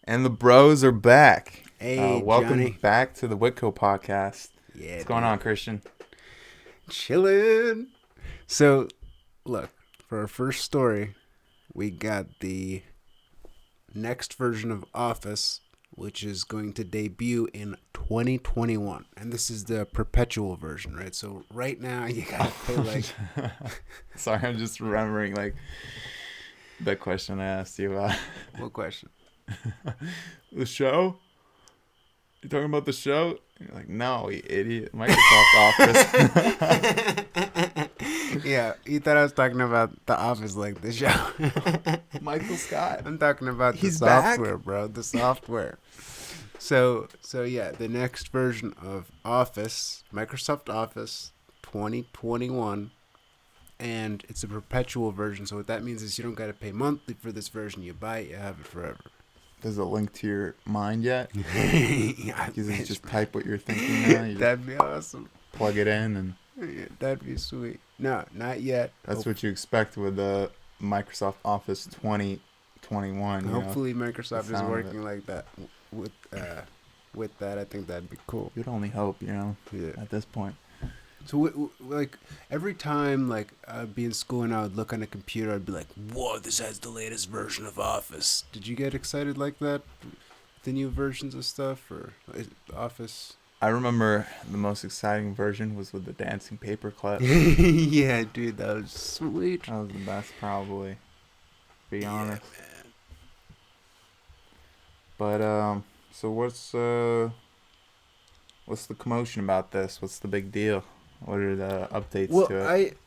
And the bros are back. Hey, Welcome Johnny. back to the Witko podcast. Yeah, What's going on, Christian? chilling. So, look, for our first story, we got the next version of Office, which is going to debut in 2021. And this is the perpetual version, right? So, right now, you gotta pay like. Sorry, I'm just remembering that question I asked you about. What question? The show? You talking about the show? You're like, no, you idiot. Microsoft Office. Yeah, you thought I was talking about the Office like the show. Michael Scott. I'm talking about the He's back? software, bro. The software. So yeah, the next version of Office, Microsoft Office 2021, and it's a perpetual version. So what that means is you don't got to pay monthly for this version. You buy it, you have it forever. Does it link to your mind yet? Yeah, You just type what you're thinking now. You just that'd be awesome. plug it in, and Yeah, that'd be sweet. No, not yet. that's what you expect with the Microsoft Office 2021. Hopefully Microsoft is sound of working like that with that. I think that'd be cool. You'd only hope, Yeah. at this point. So, like, every time, like, I'd be in school and I would look on a computer, I'd be like, whoa, this has the latest version of Office. Did you get excited like that? The new versions of stuff? Or Office? I remember the most exciting version was with the dancing paperclip. Yeah, dude, that was sweet. That was the best, probably. Be honest. Yeah, man. But so what's the commotion about this? What's the big deal? What are the updates Well, to it?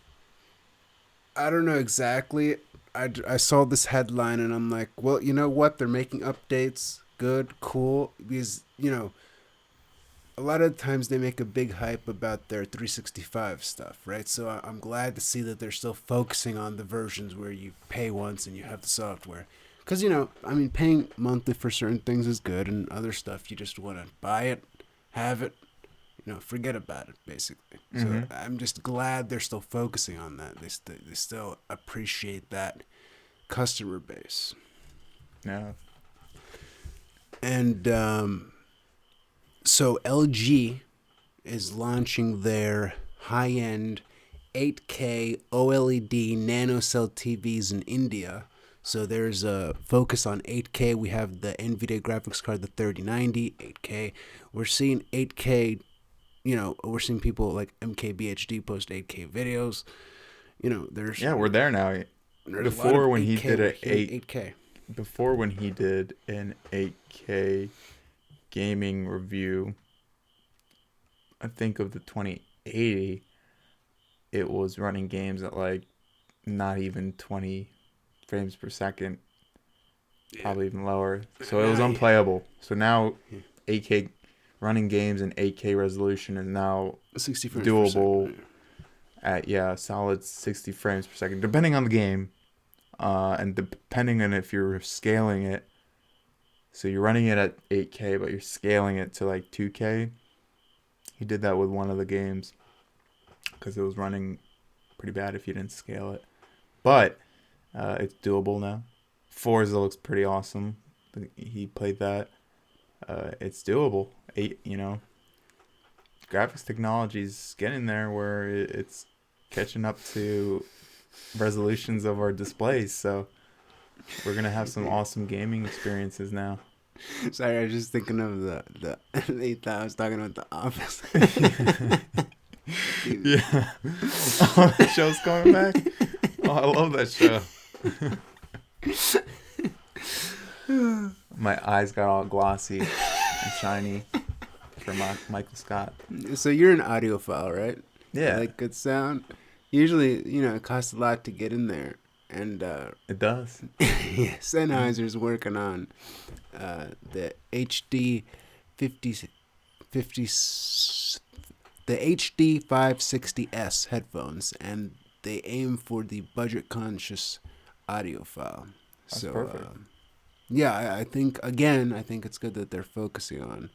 I don't know exactly. I saw this headline and I'm like, well, you know what? They're making updates. Good, cool. Because, a lot of times they make a big hype about their 365 stuff, right? So I'm glad to see that they're still focusing on the versions where you pay once and you have the software. Because, paying monthly for certain things is good, and other stuff you just want to buy it, have it, forget about it, basically. So I'm just glad they're still focusing on that. They still appreciate that customer base. Yeah. And so LG is launching their high-end 8K OLED nano cell TVs in India. So there's a focus on 8K. We have the NVIDIA graphics card, the 3090, 8K. We're seeing 8K, we're seeing people like MKBHD post 8K videos. We're there now. Before when he did an 8K. Before when he did an 8K gaming review, I think of the 2080, it was running games at like not even 20 frames per second, probably even lower. So it was unplayable. So now 8K running games in 8K resolution is now 60 frames doable per second. at solid 60 frames per second, depending on the game, and depending on if you're scaling it. So you're running it at 8K, but you're scaling it to like 2K. He did that with one of the games because it was running pretty bad if you didn't scale it. But it's doable now. Forza looks pretty awesome. He played that. It's doable. Graphics technology's getting there where it's catching up to resolutions of our displays. So we're going to have some awesome gaming experiences now. Sorry, I was just thinking of the they thought I was talking about The Office. Yeah. Oh, the show's coming back? Oh, I love that show. My eyes got all glossy and shiny for Michael Scott. So you're an audiophile, right? Yeah. You like good sound. Usually, it costs a lot to get in there. And It does. Sennheiser's working on the HD 50, the HD 560S headphones, and they aim for the budget-conscious audiophile. That's So, perfect. I think it's good that they're focusing on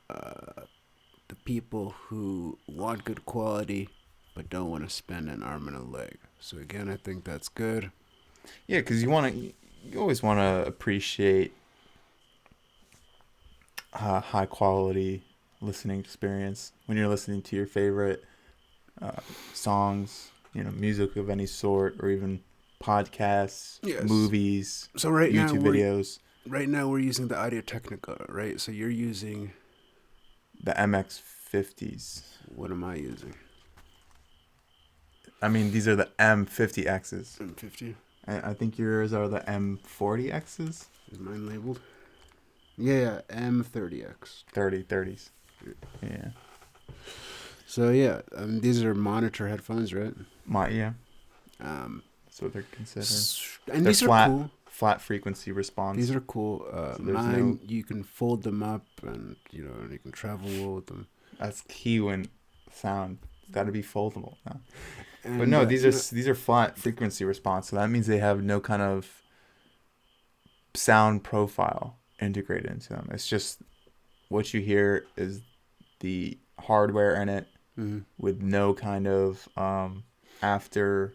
the people who want good quality but don't want to spend an arm and a leg. So again, I think that's good. Yeah, because you always want to appreciate high quality listening experience when you're listening to your favorite songs, music of any sort, or even podcasts, movies, so YouTube videos. Right now we're using the Audio Technica, right? So you're using the MX50s. What am I using? I mean, these are the M50Xs. M50? I think yours are the M40Xs. Is mine labeled? Yeah, M30X. 30s. Yeah. So yeah, these are monitor headphones, right? Yeah. That's what they're considered. And they're these flat, are cool. Flat frequency response. These are cool. Mine, you can fold them up, and you can travel well with them. That's key when sound. It's got to be foldable. No. But no, these are flat frequency response. So that means they have no kind of sound profile integrated into them. It's just what you hear is the hardware in it, with no kind of after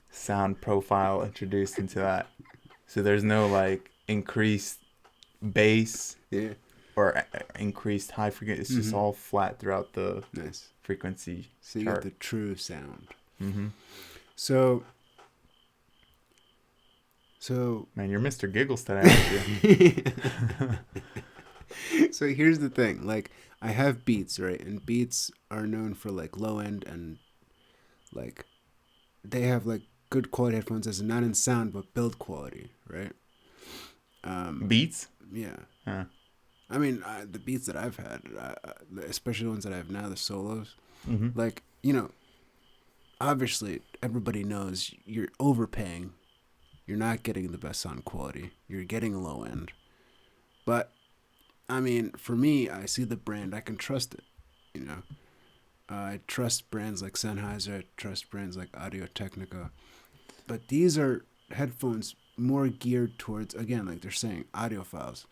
sound profile introduced into that. So there's no like increased bass or increased high frequency. It's just all flat throughout the frequency. So you chart. get the true sound. Mm-hmm. So man, you're Mr. Giggles today, aren't you? So here's the thing. Like, I have Beats, right? And Beats are known for like low end, and like they have like good quality headphones, as in not in sound but build quality, right? Beats? Yeah. Huh. I mean, the Beats that I've had, especially the ones that I have now, the solos, like, obviously everybody knows you're overpaying. You're not getting the best sound quality. You're getting low end. But, I mean, for me, I see the brand. I can trust it, I trust brands like Sennheiser. I trust brands like Audio Technica. But these are headphones more geared towards, again, like they're saying, audiophiles.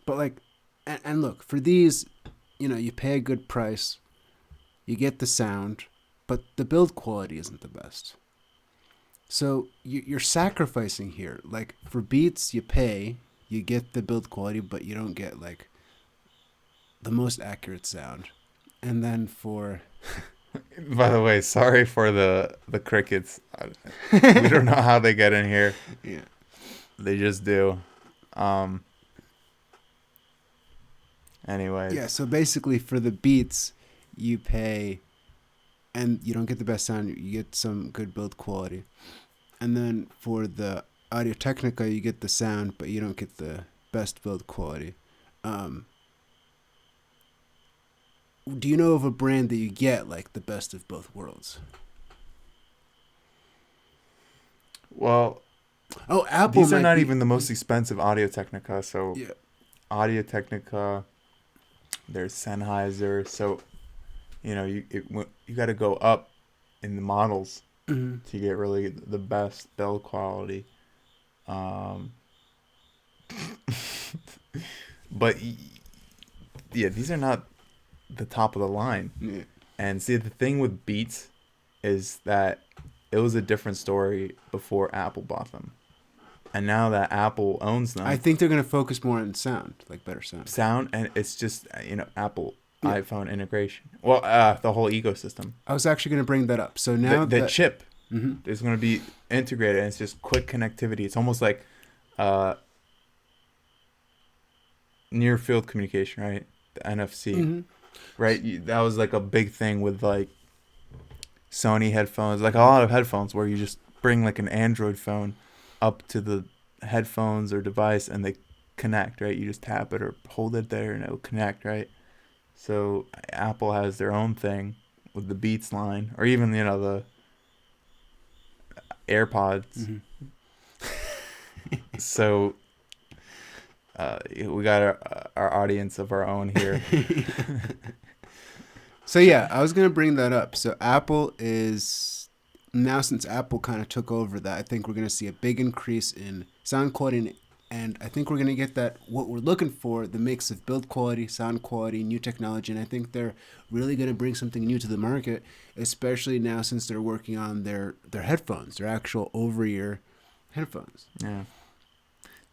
But, like, and look, for these, you pay a good price. You get the sound, but the build quality isn't the best. So you're sacrificing here. Like, for Beats, you pay, you get the build quality, but you don't get like the most accurate sound. And then for by the way, sorry for the crickets. We don't know how they get in here. Yeah, they just do. Anyways. Yeah, so basically for the Beats, you pay and you don't get the best sound. You get some good build quality. And then for the Audio Technica, you get the sound, but you don't get the best build quality. Do you know of a brand that you get like the best of both worlds? Well, Apple. These are not even the most expensive Audio Technica. So, yeah. Audio Technica, there's Sennheiser. So, you got to go up in the models to get really the best build quality. But yeah, these are not the top of the line. Yeah. And see, the thing with Beats is that it was a different story before Apple bought them. And now that Apple owns them, I think they're going to focus more on sound, like better sound. And it's just, Apple iPhone integration. Well, the whole ecosystem. I was actually going to bring that up. So now the chip is going to be integrated, and it's just quick connectivity. It's almost like near field communication, right? The NFC, right? That was like a big thing with like Sony headphones, like a lot of headphones where you just bring like an Android phone up to the headphones or device and they connect, right? You just tap it or hold it there and it'll connect, right? So Apple has their own thing with the Beats line, or even the AirPods. So we got our audience of our own here. So yeah, I was gonna bring that up. So Apple is now, since Apple kind of took over that, I think we're gonna see a big increase in sound quality, and I think we're gonna get that what we're looking for, the mix of build quality, sound quality, new technology, and I think they're really gonna bring something new to the market, especially now since they're working on their headphones, their actual over-ear headphones. Yeah.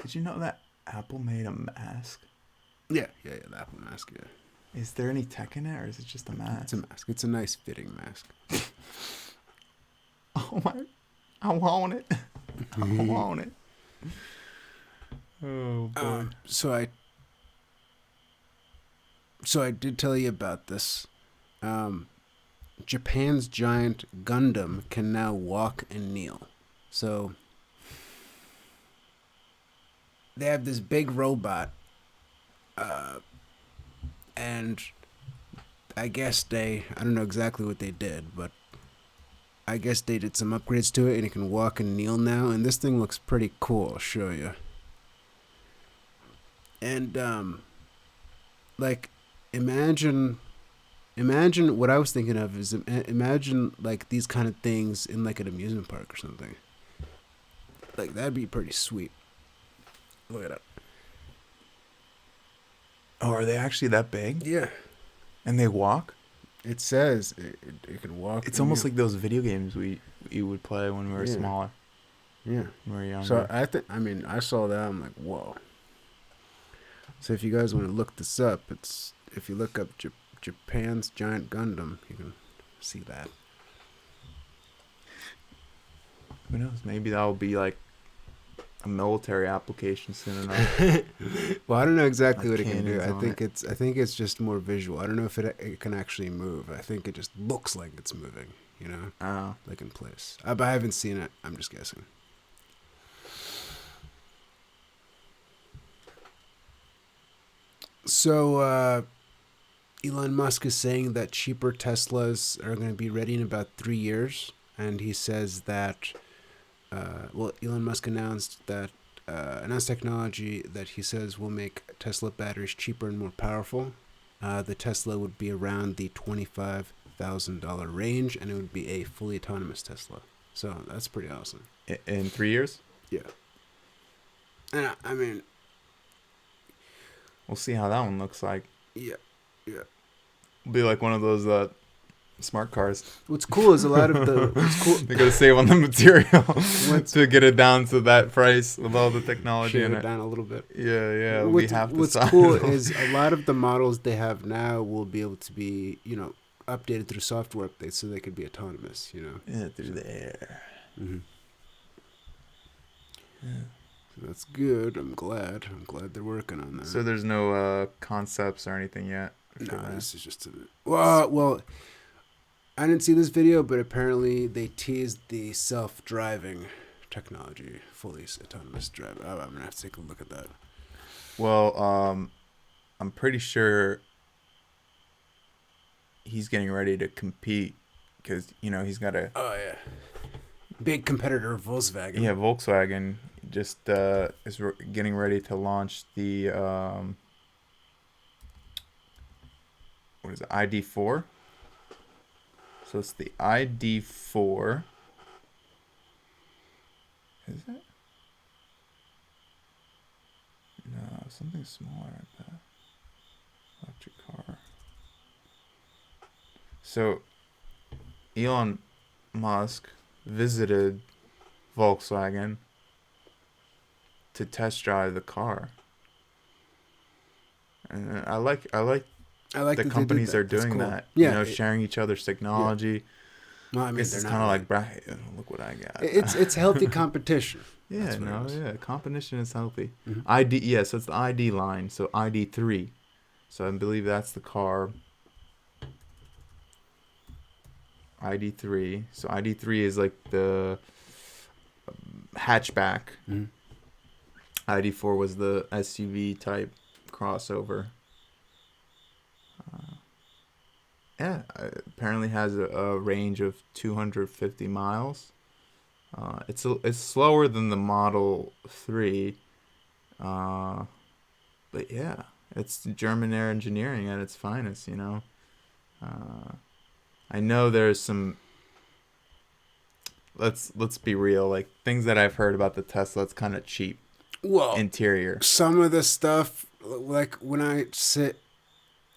Did you know that Apple made a mask Yeah, the Apple mask, yeah. Is there any tech in it, or is it just a mask? It's a mask. It's a nice fitting mask. Oh my... I want it. I want it. Oh, boy. So I did tell you about this. Japan's giant Gundam can now walk and kneel. So they have this big robot, and I guess I don't know exactly what they did, but I guess they did some upgrades to it, and it can walk and kneel now, and this thing looks pretty cool. I'll show you. And, like, imagine what I was thinking of is imagine, like, these kind of things in, like, an amusement park or something. Like, that'd be pretty sweet. Look at it. Oh, are they actually that big? Yeah. And they walk? It says it can walk. It's almost like those video games we would play when we were smaller. Yeah. When we were younger. So, I saw that, I'm like, whoa. So if you guys want to look this up, if you look up Japan's giant Gundam, you can see that. Who knows? Maybe that'll be like a military application soon enough. Well, I don't know exactly what it can do. I think it's just more visual. I don't know if it can actually move. I think it just looks like it's moving, you know? Oh. Like in place. But I haven't seen it. I'm just guessing. So, Elon Musk is saying that cheaper Teslas are going to be ready in about 3 years. And he says that, Elon Musk announced technology that he says will make Tesla batteries cheaper and more powerful. The Tesla would be around the $25,000 range, and it would be a fully autonomous Tesla. So that's pretty awesome. In 3 years? Yeah. And I mean... We'll see how that one looks like. Yeah. It'll be like one of those smart cars. What's cool is a lot of the... They gotta save on the material to get it down to that price with all the technology in it. Down a little bit. Yeah. What's cool is a lot of the models they have now will be able to be, updated through software updates so they could be autonomous, Yeah, through the air. Mm-hmm. Yeah. So that's good. I'm glad they're working on that. So there's no concepts or anything yet? No, this is just well, I didn't see this video, but apparently they teased the self-driving technology, fully autonomous drive. I'm gonna have to take a look at that. Well, I'm pretty sure he's getting ready to compete because he's got a big competitor of Volkswagen. Yeah, Volkswagen just is getting ready to launch the what is it, ID4? So it's the ID4. Is it? No, something smaller, I bet. Electric car. So Elon Musk visited Volkswagen to test drive the car. And I like the companies are doing that. Yeah, sharing each other's technology. Yeah. Well, I mean, it's kind of like, look what I got. It's healthy competition. Competition is healthy. Mm-hmm. So it's the ID line. So ID3. So I believe that's the car. ID3. So ID3 is like the hatchback. Mm-hmm. ID4 was the SUV type crossover. Apparently has a range of 250 miles. It's slower than the Model 3. But yeah, it's German air engineering at its finest, I know there's some, let's be real, like things that I've heard about the Tesla, it's kind of cheap. Well, interior. Some of the stuff, like when I sit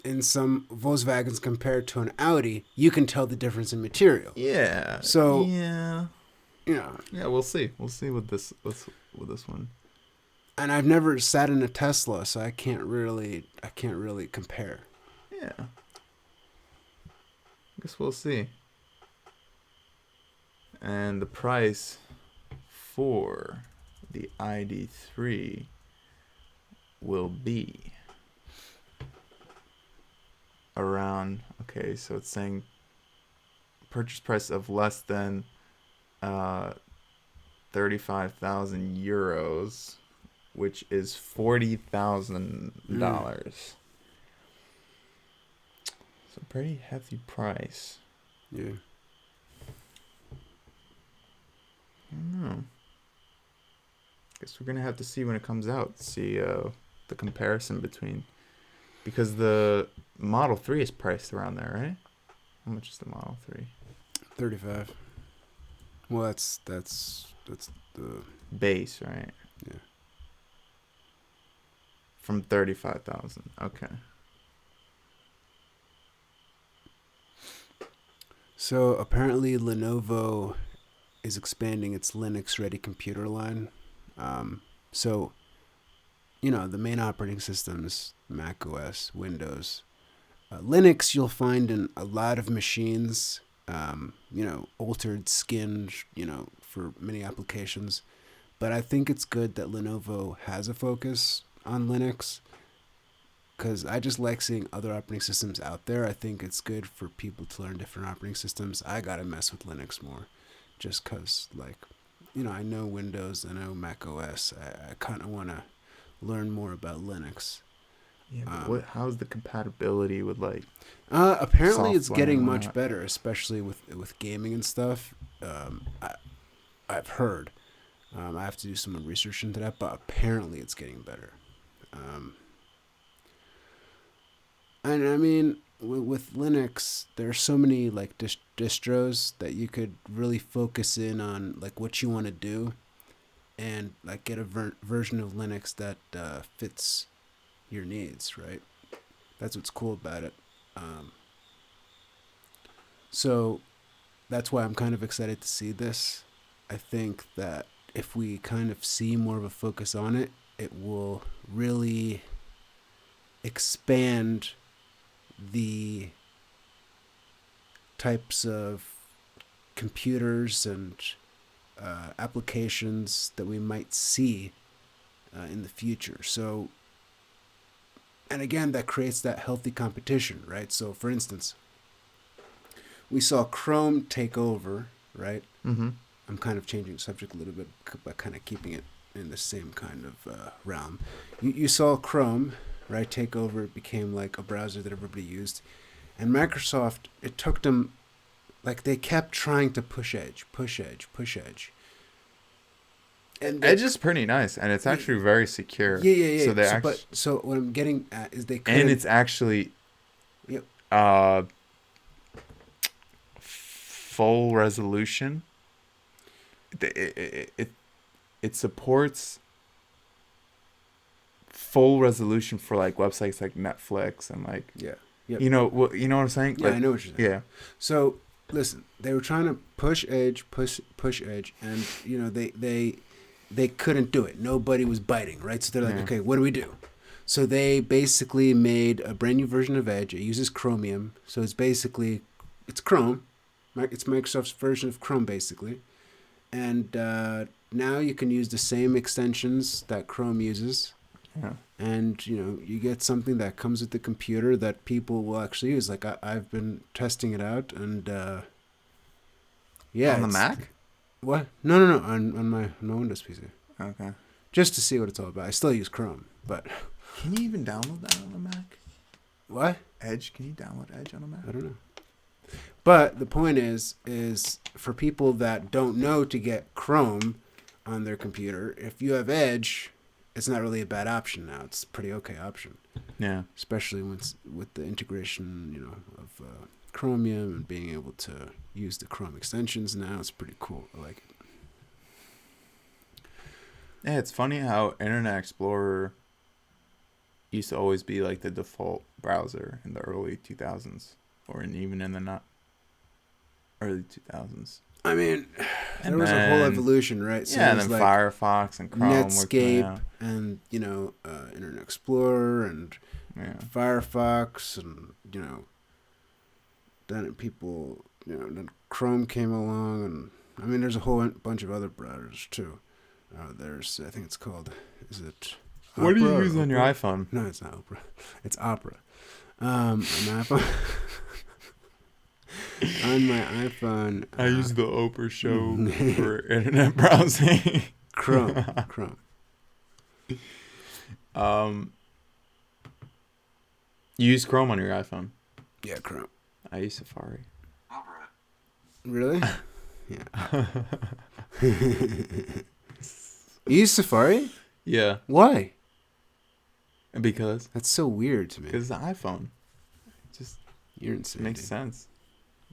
in some Volkswagens compared to an Audi, you can tell the difference in material. Yeah. So yeah, we'll see. We'll see with this one. And I've never sat in a Tesla, so I can't really compare. Yeah. I guess we'll see. And the price for the ID3 will be around, okay, so it's saying purchase price of less than 35,000 euros, which is $40,000. So pretty hefty price. Yeah. I don't know. Guess we're gonna have to see when it comes out. See the comparison between, because the Model 3 is priced around there, right? How much is the Model 3? 35. Well, that's the base, right? Yeah. From 35,000. Okay. So apparently Lenovo is expanding its Linux-ready computer line. So, the main operating systems, Mac OS, Windows. Linux you'll find in a lot of machines, altered skin, for many applications. But I think it's good that Lenovo has a focus on Linux, because I just like seeing other operating systems out there. I think it's good for people to learn different operating systems. I gotta mess with Linux more, just because, I know Windows, I know Mac OS. I kind of want to learn more about Linux. Yeah, but how's the compatibility with apparently it's getting much better, especially with gaming and stuff. I've heard. I have to do some research into that, but apparently it's getting better. And I mean, with Linux, there are so many distros that you could really focus in on what you want to do, and get a version of Linux that fits your needs, right? That's what's cool about it. So that's why I'm kind of excited to see this. I think that if we kind of see more of a focus on it, it will really expand the types of computers and applications that we might see in the future. So, and again, that creates that healthy competition, right? So, for instance, we saw Chrome take over, right? Mm-hmm. I'm kind of changing the subject a little bit, but kind of keeping it in the same kind of realm. You saw Chrome, right, take over. It became like a browser that everybody used. And Microsoft, it took them, they kept trying to push Edge. And Edge is pretty nice, and it's actually very secure. Yeah. So what I'm getting at is they couldn't... And it's actually... Yep. Full resolution. It supports full resolution for websites like Netflix and Yep. you know what I'm saying? Yeah, I know what you're saying. Yeah. So listen, they were trying to push Edge, and they couldn't do it. Nobody was biting, right? So they're like, okay, what do we do? So they basically made a brand new version of Edge. It uses Chromium, so it's Chrome. It's Microsoft's version of Chrome, basically. And now you can use the same extensions that Chrome uses. Yeah. And, you get something that comes with the computer that people will actually use. I've been testing it out, and on the Mac? What? No. On my Windows PC. Okay. Just to see what it's all about. I still use Chrome, but... Can you even download that on the Mac? What? Edge? Can you download Edge on the Mac? I don't know. But the point is for people that don't know to get Chrome on their computer, if you have Edge, it's not really a bad option now. It's a pretty okay option. Yeah. Especially with the integration, of Chromium and being able to use the Chrome extensions now. It's pretty cool. I like it. Yeah, it's funny how Internet Explorer used to always be the default browser in the early 2000s, or even in the not early 2000s. I mean, there was a whole evolution, right? So and then like Firefox and Chrome, Netscape, and Internet Explorer and Firefox, and then people, then Chrome came along, and I mean, there's a whole bunch of other browsers too. There's, I think it's called, is it? Opera, what do you use on your iPhone? No, it's not Opera. It's Opera. On my iPhone. On my iPhone, I use the Oprah show for internet browsing. Chrome. You use Chrome on your iPhone? Yeah, Chrome. I use Safari. Really? Yeah. You use Safari? Yeah. Why? Because that's so weird to me. Because it's an iPhone. You're insane. Makes sense.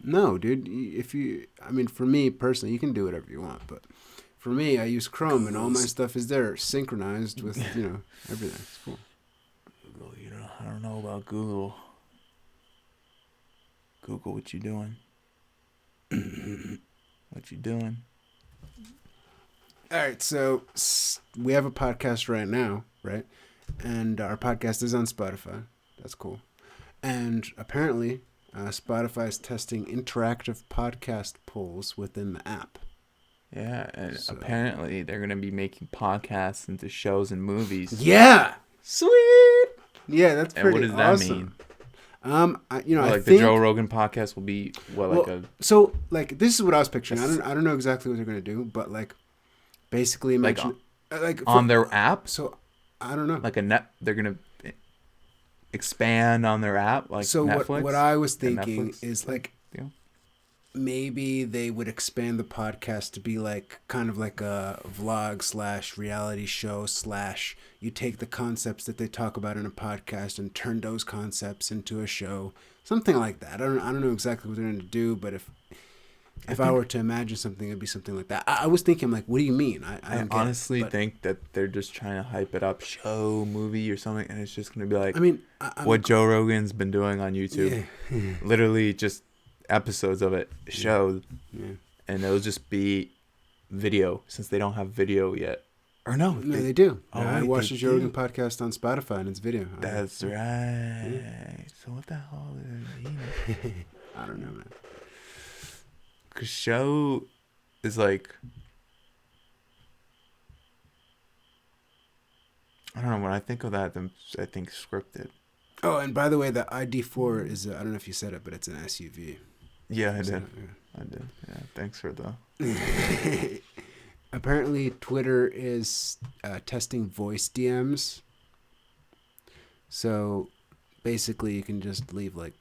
No, dude. For me personally, you can do whatever you want, but for me, I use Chrome, and all my stuff is there, synchronized with everything. It's cool. Google, I don't know about Google. Google, what you doing? What you doing? All right, so we have a podcast right now, right? And our podcast is on Spotify. That's cool. And apparently, Spotify is testing interactive podcast polls within the app. Yeah, and apparently they're going to be making podcasts into shows and movies. Yeah! Sweet! Yeah, that's pretty awesome. And what does that mean? I think the Joe Rogan podcast will be So this is what I was picturing. I don't know exactly what they're going to do, but basically imagine on their app. So I don't know. They're going to expand on their app so Netflix. What I was thinking is maybe they would expand the podcast to be kind of like a vlog / reality show / you take the concepts that they talk about in a podcast and turn those concepts into a show, something like that. I don't know exactly what they're going to do, but if I were to imagine something, it'd be something like that. I was thinking, what do you mean? I honestly think that they're just trying to hype it up, show, movie, or something, and it's just going to be what Joe Rogan's been doing on YouTube. Yeah. Literally just episodes of it, shows. Yeah. And it'll just be video, since they don't have video yet. Or no. They do. I watched the Joe Rogan podcast on Spotify, and it's video. That's right. Yeah. So what the hell is it? I don't know, man. Because show is I don't know, when I think of that, then I think scripted. Oh, and by the way, the ID4 is, I don't know if you said it, but it's an SUV. Yeah, I did. I did. Yeah, thanks for the... Apparently, Twitter is testing voice DMs. So, basically, you can just leave a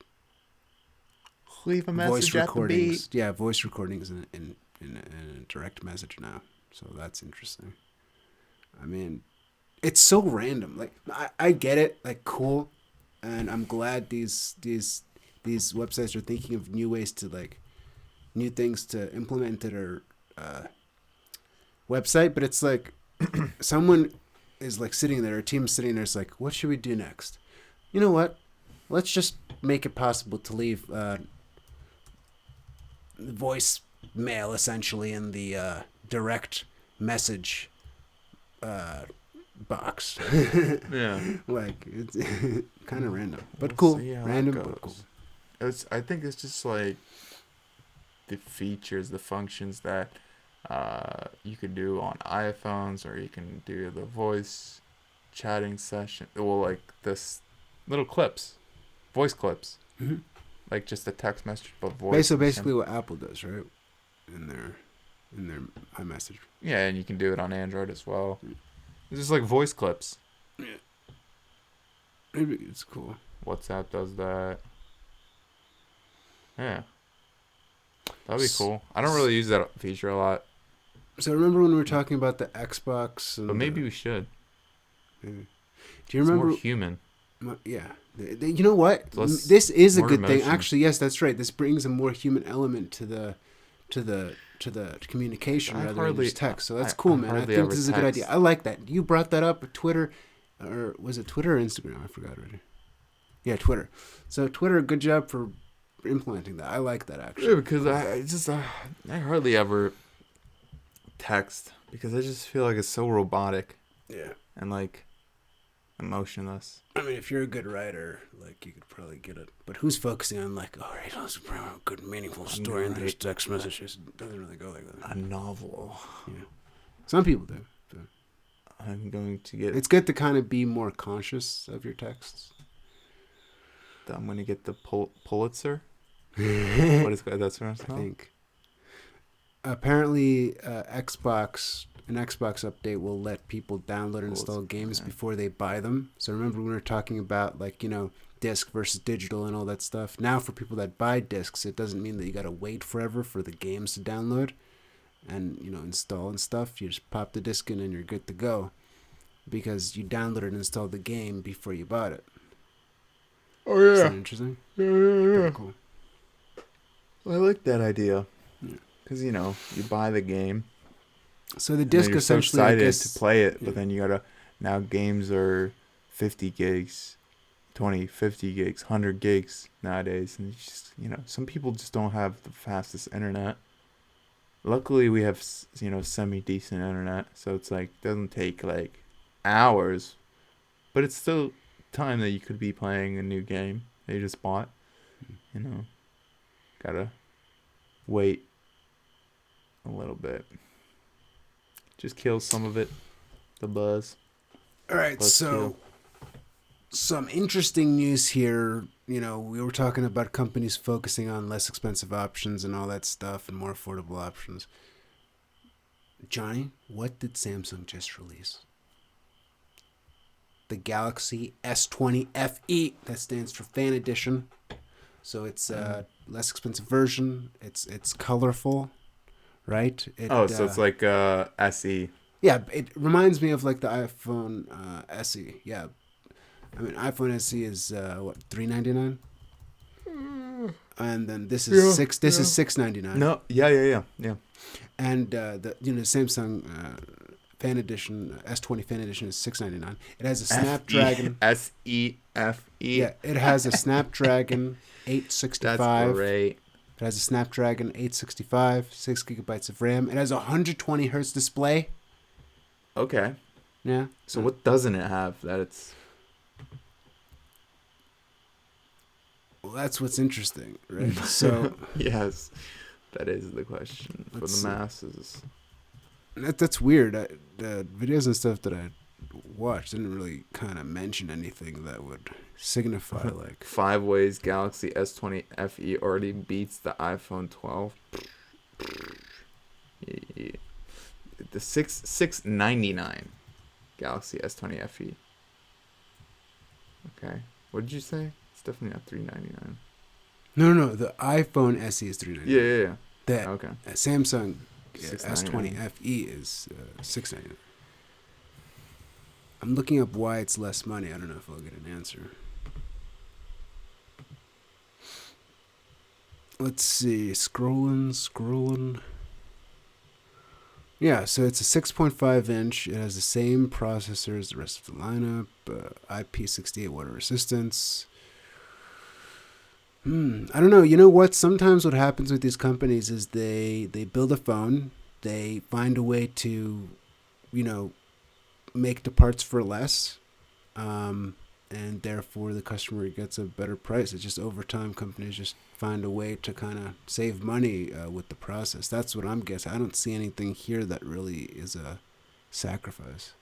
message voice recordings. At the beat. Yeah, voice recordings in a direct message now. So that's interesting. I mean, it's so random. I get it. Cool, and I'm glad these websites are thinking of new ways to new things to implement into their website. But it's someone is sitting there, a team's sitting there. It's what should we do next? You know what? Let's just make it possible to leave voice mail essentially in the direct message box. Yeah. It's kind of random, but cool. Random, but cool. I think it's just the features, the functions that you could do on iPhones, or you can do the voice chatting session. Well, this little clips, voice clips. Mm-hmm. Just a text message, but voice. So basically, what Apple does, right? In their iMessage. Yeah, and you can do it on Android as well. It's just voice clips. Yeah. Maybe it's cool. WhatsApp does that. Yeah. That'd be cool. I don't really use that feature a lot. So remember when we were talking about the Xbox? But maybe we should. Maybe. Do you remember? It's more human. Yeah. You know what? This is a good thing. Actually, yes, that's right. This brings a more human element to the communication rather than just text. So that's cool, man. I think this is a good idea. I like that. You brought that up with Twitter, or was it Twitter or Instagram? I forgot already. Yeah, Twitter. So Twitter, good job for implementing that. I like that actually. Yeah, because I hardly ever text because I just feel like it's so robotic. Yeah. And like emotionless. I mean, if you're a good writer, like you could probably get it. But who's focusing on like, all right, let's bring a good, meaningful story in these text messages? It doesn't really go like that. A novel. Yeah. Some people do. But I'm going to get. It's good to kind of be more conscious of your texts. I'm going to get the Pulitzer. What is that? That's what I'm saying. I think. Apparently, an Xbox update will let people download and install games before they buy them. So remember when we were talking about like, disc versus digital and all that stuff. Now for people that buy discs, it doesn't mean that you got to wait forever for the games to download and, install and stuff. You just pop the disc in and you're good to go because you downloaded and installed the game before you bought it. Oh, yeah. Is that interesting? Yeah. Pretty cool. Well, I like that idea. Because, you buy the game. So the disc essentially, so excited to play it, but then you gotta. Now games are 50 gigs, 20, 50 gigs, 100 gigs nowadays, and it's just some people just don't have the fastest internet. Luckily, we have semi decent internet, so it's like doesn't take like hours, but it's still time that you could be playing a new game that you just bought. Gotta wait a little bit. Just kill some of it. The buzz. All right, so some interesting news here. We were talking about companies focusing on less expensive options and all that stuff and more affordable options. Johnny, what did Samsung just release? The Galaxy S20 FE. That stands for Fan Edition. So it's a less expensive version. It's colorful. Right? So it's like SE. Yeah, it reminds me of like the iPhone SE. Yeah, I mean iPhone SE is what, $399, and then this is This is $699. No, yeah. And the Samsung Fan Edition S20 Fan Edition is $699. It has a Snapdragon SEFE. Yeah, it has a Snapdragon 865. That's great. It has a Snapdragon 865, 6 gigabytes of RAM. It has a 120 hertz display. Okay. Yeah. So what doesn't it have that it's... Well, that's what's interesting, right? So yes, that is the question for the masses. That's weird. The videos and stuff that I watched didn't really kind of mention anything that would signify like 5 ways Galaxy S20 FE already beats the iPhone 12. Yeah. The $699 Galaxy S20 FE. Okay, what did you say? It's definitely not $399. No. The iPhone SE is $399. Yeah. That okay. Samsung S20 FE is $699. I'm looking up why it's less money. I don't know if I'll get an answer. Let's see. Scrolling. Yeah, so it's a 6.5 inch. It has the same processor as the rest of the lineup. IP68 water resistance. I don't know. You know what? Sometimes what happens with these companies is they build a phone. They find a way to, make the parts for less. And therefore the customer gets a better price. It's just over time, companies just find a way to kind of save money with the process. That's what I'm guessing. I don't see anything here that really is a sacrifice.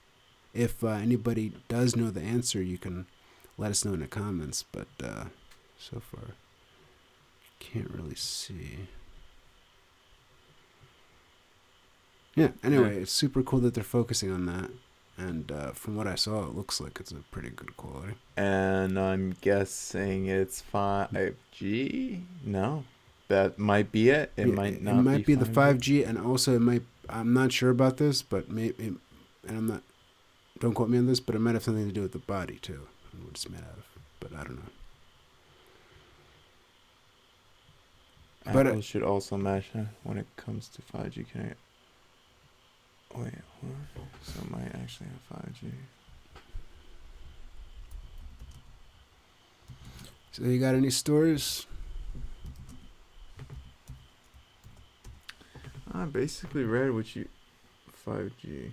If anybody does know the answer, you can let us know in the comments. But so far, can't really see. Yeah, anyway, it's super cool that they're focusing on that. And from what I saw, it looks like it's a pretty good quality. And I'm guessing it's 5G? No. That might be it. It might not be. It might be 5G. The 5G, and also it might. I'm not sure about this, but maybe, and I'm not. Don't quote me on this, but it might have something to do with the body too, and what it's made out of. But I don't know. Apple should also match when it comes to 5G. Wait, what? So it might actually have 5G. So you got any stories? basically read what you 5G.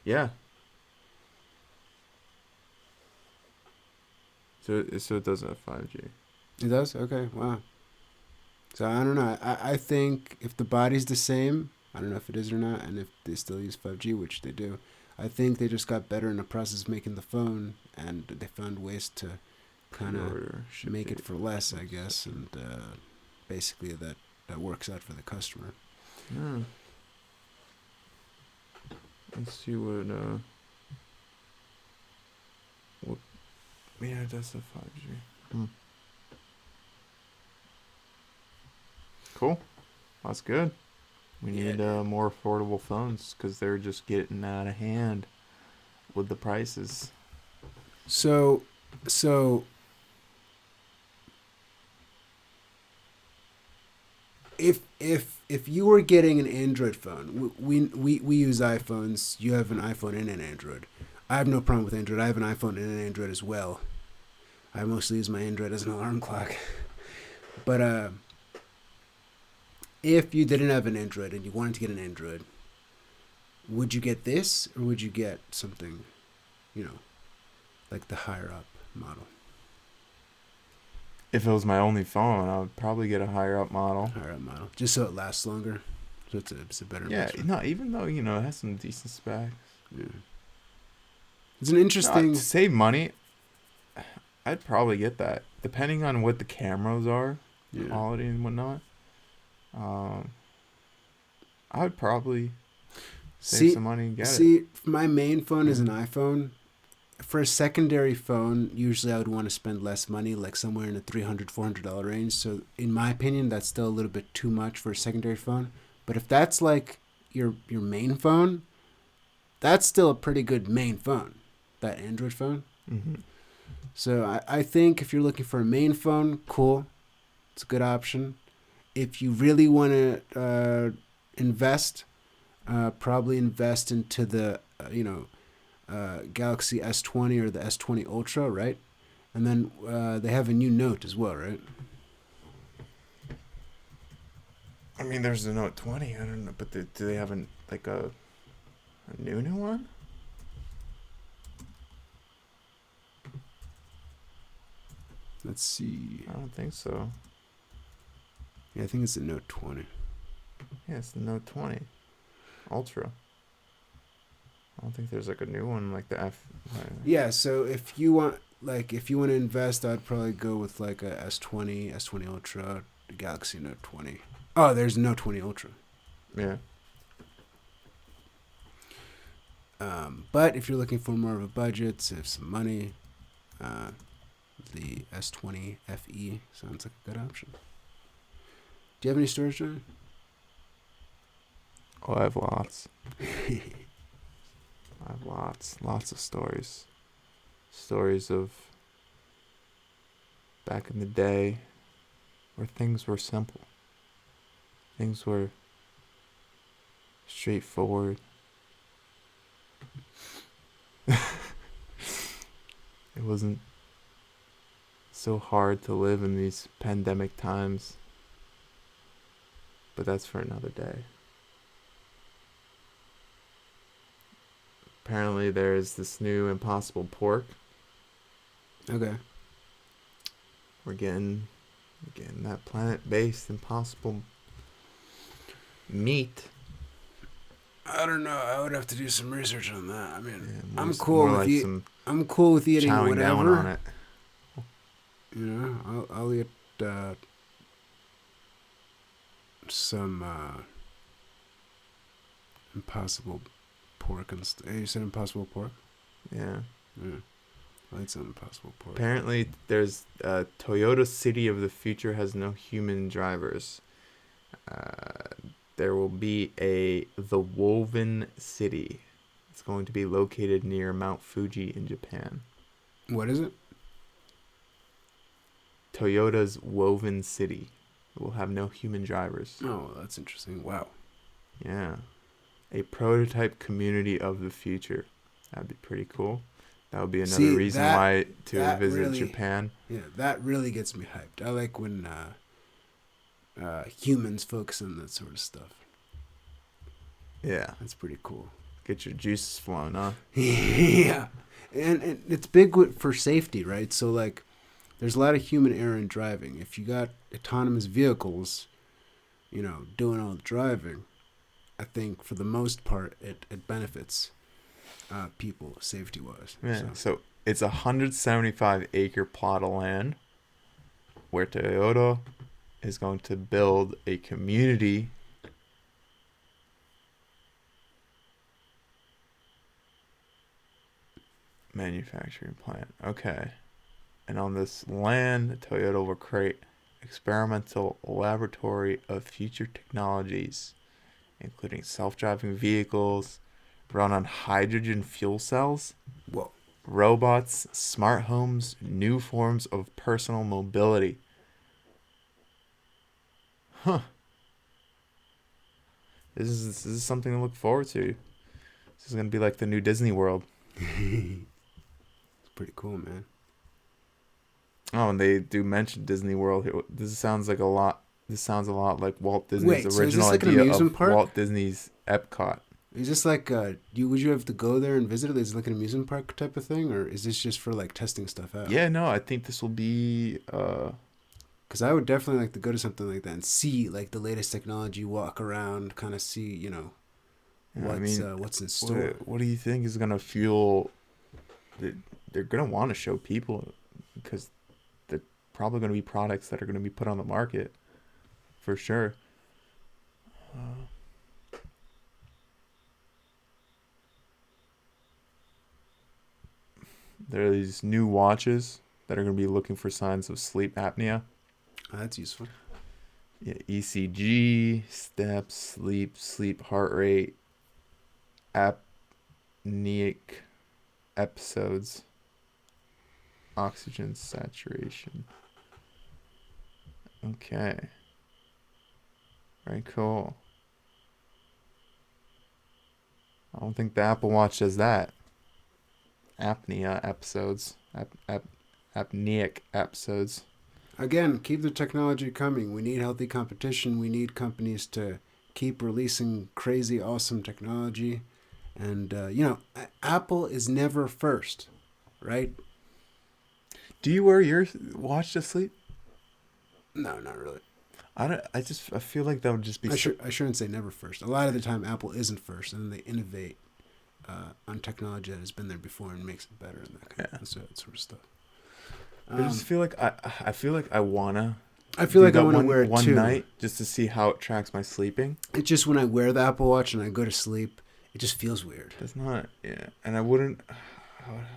Yeah. So it doesn't have 5G. It does? Okay, wow. So I don't know. I think if the body's the same, I don't know if it is or not, and if they still use 5G, which they do, I think they just got better in the process of making the phone, and they found ways to kind of make it for less, I guess, and basically that works out for the customer. Yeah. Let's see what yeah, that's a 5G. Cool. That's good. We need more affordable phones because they're just getting out of hand with the prices. So if you were getting an Android phone, we use iPhones. You have an iPhone and an Android. I have no problem with Android. I have an iPhone and an Android as well. I mostly use my Android as an alarm clock. But if you didn't have an Android and you wanted to get an Android, would you get this or would you get something, like the higher up model? If it was my only phone, I would probably get a higher up model. Higher up model, just so it lasts longer. So it's a better. Yeah, no, even though it has some decent specs. Yeah. It's an interesting. To save money, I'd probably get that, depending on what the cameras are, quality and whatnot. I would probably save some money and get it. My main phone is an iPhone. For a secondary phone, usually I would want to spend less money, like somewhere in the $300, $400 range. So in my opinion, that's still a little bit too much for a secondary phone. But if that's like your main phone, that's still a pretty good main phone, that Android phone. Mm-hmm. So I think if you're looking for a main phone, cool. It's a good option. If you really want to invest, probably invest into the, Galaxy S20 or the S20 Ultra, right? And then they have a new Note as well, right? I mean, there's the Note 20. I don't know, but do they have a new one? Let's see. I don't think so. Yeah, I think it's the Note 20. Yeah, it's the Note 20 Ultra. I don't think there's like a new one like the F. Yeah, so if you want to invest, I'd probably go with like a S20, S20 Ultra, the Galaxy Note 20. Oh, there's Note 20 Ultra. Yeah. But if you're looking for more of a budget, save some money, the S20 FE sounds like a good option. Do you have any storage, John? Oh, I have lots. I have lots of stories. Stories of back in the day where things were simple. Things were straightforward. It wasn't so hard to live in these pandemic times. But that's for another day. Apparently there's this new Impossible Pork. Okay. We're getting that plant-based Impossible meat. I don't know. I would have to do some research on that. I mean, I'm cool with eating whatever. Down on it. I'll eat some Impossible Pork and Hey, you said Impossible Pork? Yeah. I'll eat some Impossible Pork. Apparently, there's Toyota City of the future has no human drivers. There will be the Woven City. It's going to be located near Mount Fuji in Japan. What is it? Toyota's Woven City. It will have no human drivers. Oh, that's interesting. Wow. Yeah. A prototype community of the future. That'd be pretty cool. That would be another reason why to visit Japan. Yeah, that really gets me hyped. I like when humans focus on that sort of stuff. Yeah. That's pretty cool. Get your juices flowing, huh? Yeah. And it's big for safety, right? So, like, there's a lot of human error in driving. If you got autonomous vehicles, doing all the driving, I think for the most part, it benefits people safety-wise. Yeah. So it's a 175-acre plot of land where Toyota is going to build a community manufacturing plant. Okay. And on this land, Toyota will create experimental laboratory of future technologies, including self-driving vehicles, run on hydrogen fuel cells, Whoa. robots, smart homes, new forms of personal mobility. Huh. This is something to look forward to. This is going to be like the new Disney World. It's pretty cool, man. Oh, and they do mention Disney World here. This sounds a lot like Walt Disney's original idea of park? Walt Disney's Epcot. Is this like would you have to go there and visit it? Is it like an amusement park type of thing, or is this just for like testing stuff out? Yeah, no, I think this will be because I would definitely like to go to something like that and see like the latest technology, walk around, kind of see, what's in store. What do you think is gonna fuel? They're gonna want to show people because they're probably gonna be products that are gonna be put on the market, for sure. There are these new watches that are going to be looking for signs of sleep apnea. Oh, that's useful. Yeah, ECG, steps, sleep heart rate, apneic episodes, oxygen saturation. Okay. Very cool. I don't think the Apple Watch does that. Apnea episodes. Apneic episodes. Again, keep the technology coming. We need healthy competition. We need companies to keep releasing crazy, awesome technology. And, Apple is never first, right? Do you wear your watch to sleep? No, not really. I feel like that would just be... I shouldn't say never first. A lot of the time, Apple isn't first, and then they innovate on technology that has been there before and makes it better and that sort of stuff. I just feel like I feel like I wanna. I feel like I want to wear it one too. night just to see how it tracks my sleeping. It's just when I wear the Apple Watch and I go to sleep, it just feels weird. It's not, yeah, and I wouldn't.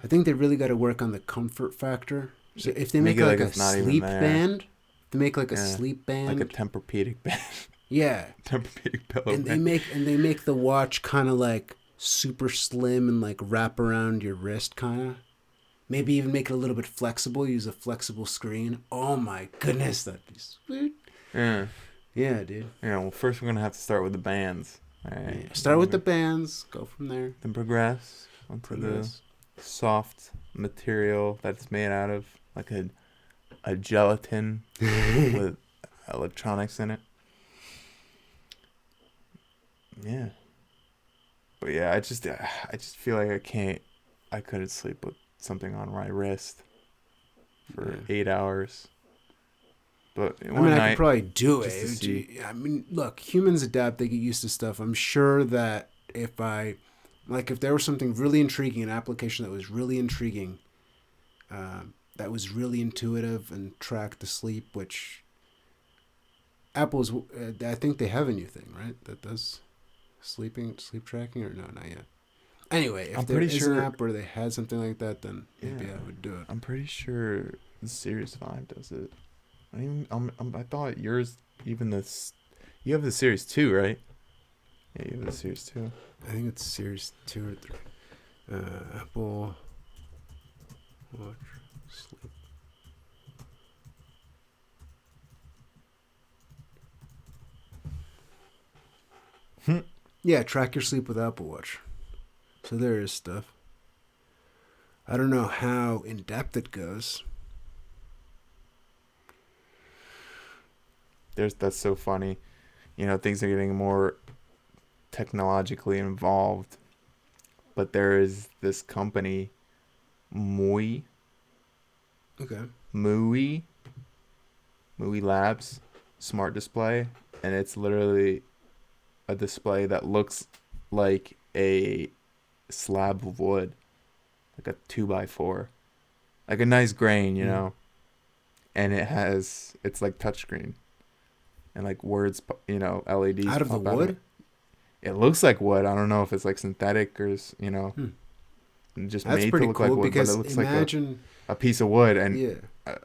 I think they really got to work on the comfort factor. So if they make like a sleep band, they make like a sleep band, like a Tempur-Pedic band. Yeah, Tempur-Pedic pillow. And they make the watch kind of like super slim and like wrap around your wrist, kind of. Maybe even make it a little bit flexible. Use a flexible screen. Oh my goodness, that'd be sweet. Yeah. Yeah, dude. Yeah. Well, first we're gonna have to start with the bands. All right. Yeah, start with the bands. Go from there. Then progress onto the soft material that's made out of, like a gelatin with electronics in it. Yeah. But yeah, I just feel like I couldn't sleep with something on my wrist for 8 hours. But I could probably do it. I mean, look, humans adapt. They get used to stuff. I'm sure that if there was something really intriguing, an application that was really intriguing, that was really intuitive and tracked the sleep, which Apple's, I think they have a new thing, right? That does sleep tracking, or no, not yet. Anyway, if there is an app where they had something like that, then maybe I would do it. I'm pretty sure the Series 5 does it. I thought yours, even this, you have the Series 2, right? Yeah, you have the Series 2. I think it's Series 2 or 3. Apple Watch Sleep. Yeah, track your sleep with Apple Watch. So there is stuff. I don't know how in depth it goes. That's so funny. Things are getting more technologically involved, but there is this company, Mui. Okay. Mui Labs smart display, and it's literally a display that looks like a slab of wood, like a 2x4, like a nice grain, you know. And it's like touchscreen, and like words, you know, LEDs out of the wood. It looks like wood. I don't know if it's like synthetic or you know, just That's made pretty to look cool, like wood, but because it looks imagine, like a piece of wood, and yeah,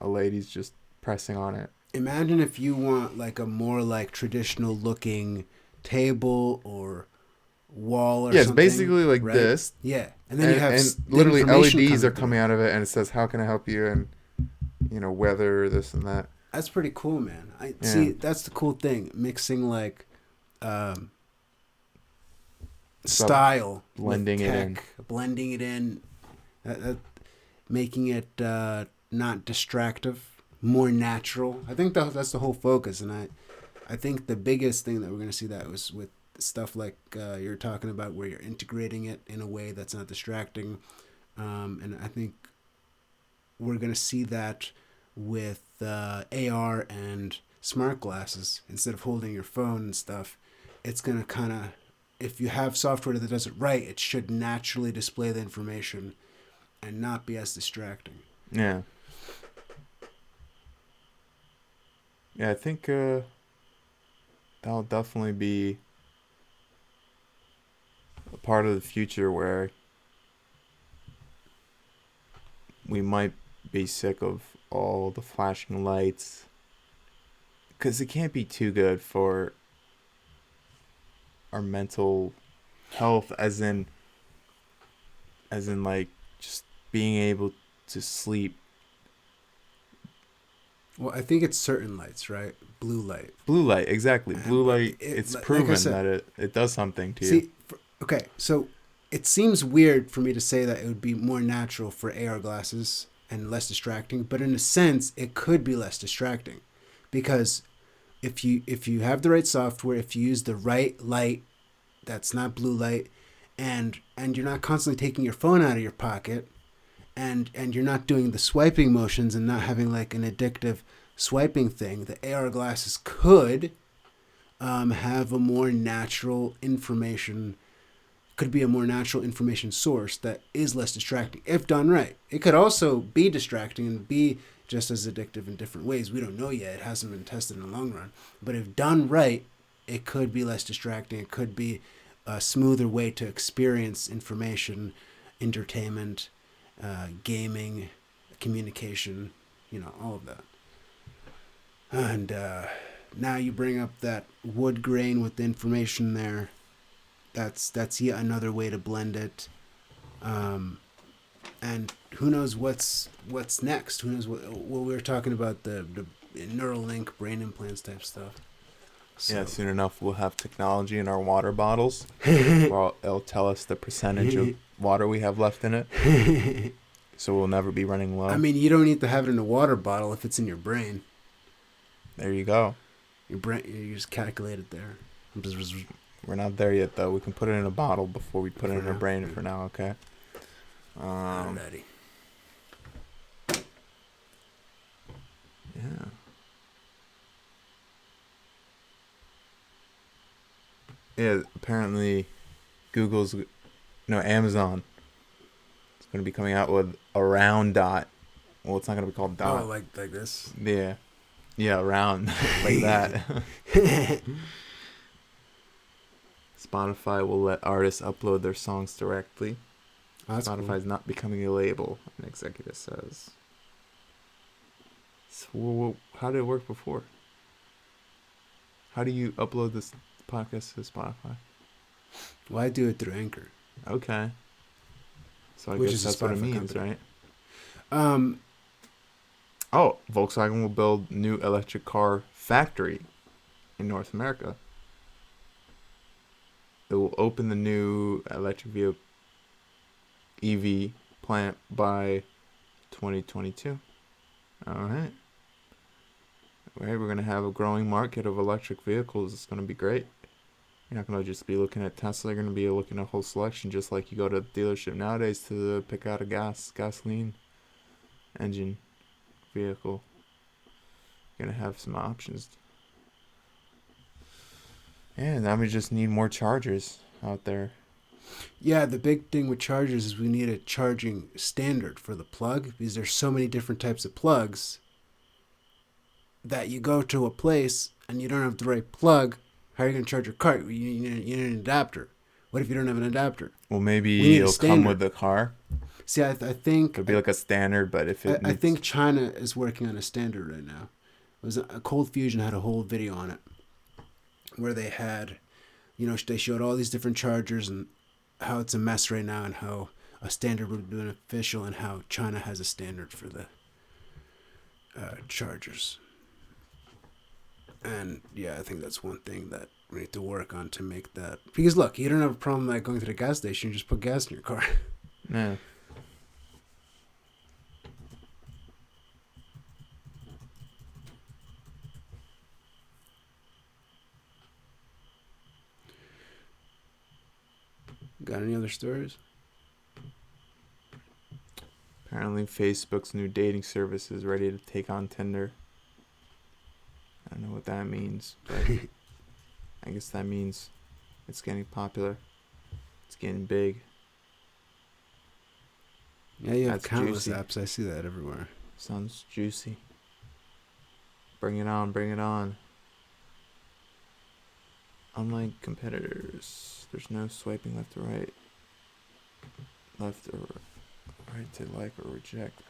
a lady's just pressing on it. imagine if you want like a more like traditional looking table or wall or Yeah, it's something. basically like right? this. Yeah, and then you have and the literally LEDs are through. coming out of it, and it says, "How can I help you?" and you know, weather, this and that. That's pretty cool, man. I see. That's the cool thing, mixing like style, blending with tech, it in, blending it in, making it not distractive, more natural. I think that's the whole focus, and I think the biggest thing that we're gonna see that was with stuff like you're talking about, where you're integrating it in a way that's not distracting, and I think we're gonna see that with AR and smart glasses. Instead of holding your phone and stuff, it's gonna kind of, if you have software that does it right, it should naturally display the information and not be as distracting. Yeah. Yeah, I think that'll definitely be a part of the future where we might be sick of all the flashing lights, because it can't be too good for our mental health, as in like just being able to sleep. Well, I think it's certain lights, right? Blue light, exactly. Blue light, it's proven like that it does something to you. Okay, so it seems weird for me to say that it would be more natural for AR glasses and less distracting, but in a sense, it could be less distracting, because if you have the right software, if you use the right light that's not blue light, and you're not constantly taking your phone out of your pocket, and you're not doing the swiping motions and not having like an addictive swiping thing, the AR glasses could have a more natural information, could be a more natural information source that is less distracting if done right. It could also be distracting and be just as addictive in different ways. We don't know yet. It hasn't been tested in the long run. But if done right, it could be less distracting. It could be a smoother way to experience information, entertainment, gaming, communication, you know, all of that. And now you bring up that wood grain with the information there. That's yet another way to blend it. And who knows what's next? Who knows what we were talking about, the Neuralink brain implants type stuff. So. Yeah, soon enough we'll have technology in our water bottles. It'll tell us the percentage of water we have left in it. So we'll never be running low. I mean, you don't need to have it in a water bottle if it's in your brain. There you go. Your brain, you just calculate it there. We're not there yet, though. We can put it in a bottle before we put it in our brain for now, okay? Alrighty. Yeah. Yeah, apparently Amazon is going to be coming out with a round dot. Well, it's not going to be called dot. Oh, like this? Yeah. Yeah, round. Like that. Spotify will let artists upload their songs directly. Spotify is not becoming a label, an executive says. So, how did it work before? How do you upload this podcast to Spotify? Well, I do it through Anchor. Okay. So I guess that's what it means, company. Right? Oh, Volkswagen will build new electric car factory in North America. It will open the new electric vehicle EV plant by 2022. All right. hey, we're gonna have a growing market of electric vehicles. It's gonna be great. You're not gonna just be looking at Tesla. You're gonna be looking at a whole selection, just like you go to the dealership nowadays to pick out a gasoline engine vehicle. You're gonna have some options. Yeah, now we just need more chargers out there. Yeah, the big thing with chargers is we need a charging standard for the plug, because there's so many different types of plugs that you go to a place and you don't have the right plug. How are you going to charge your car? You need an adapter. What if you don't have an adapter? Well, maybe it'll come with the car. See, I think it'll be like a standard, but if it I think China is working on a standard right now. It was a Cold Fusion had a whole video on it where they had, they showed all these different chargers and how it's a mess right now, and how a standard would be beneficial, and how China has a standard for the chargers. And yeah, I think that's one thing that we need to work on to make that. Because look, you don't have a problem like going to the gas station. You just put gas in your car. No. Got any other stories? Apparently, Facebook's new dating service is ready to take on Tinder. I don't know what that means, but I guess that means it's getting popular. It's getting big. Yeah, you have countless apps. I see that everywhere. Sounds juicy. Bring it on, bring it on. Unlike competitors, there's no swiping left or right. Left or right to like or reject.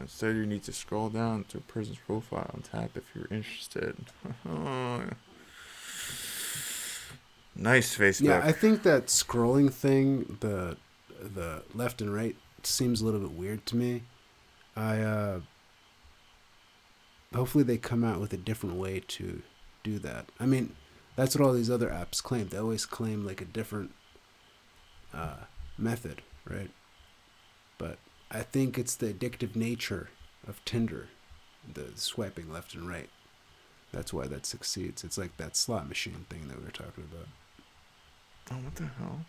Instead, you need to scroll down to a person's profile and tap if you're interested. Nice, Facebook. Yeah, I think that scrolling thing, the left and right, seems a little bit weird to me. Hopefully they come out with a different way to do that. I mean, that's what all these other apps claim. They always claim like a different method, right? But I think it's the addictive nature of Tinder, the swiping left and right. That's why that succeeds. It's like that slot machine thing that we were talking about. Oh, what the hell?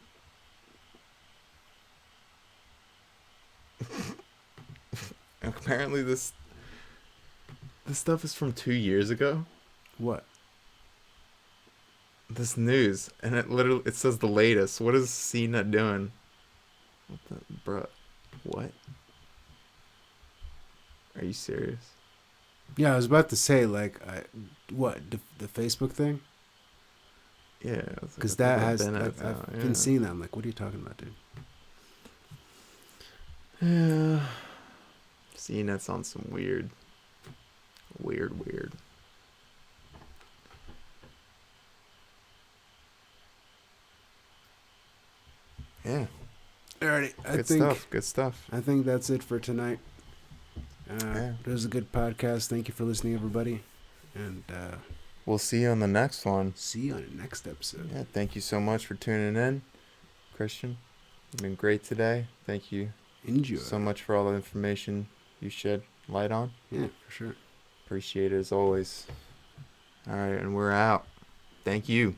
Apparently this stuff is from 2 years ago. What? This news, and it says the latest. What is CNET doing? What the bruh? What? Are you serious? Yeah, I was about to say the Facebook thing. Yeah, because that has I've been seeing that. I'm like, what are you talking about, dude? Yeah, CNET's on some weird. Yeah. Alrighty, Good stuff. I think that's it for tonight. It was a good podcast. Thank you for listening, everybody, and we'll see you on the next one. See you on the next episode. Yeah, thank you so much for tuning in, Christian. You've been great today. Thank you. Enjoy. So much for all the information you shed light on. Yeah, for sure. Appreciate it as always. All right, and we're out. Thank you.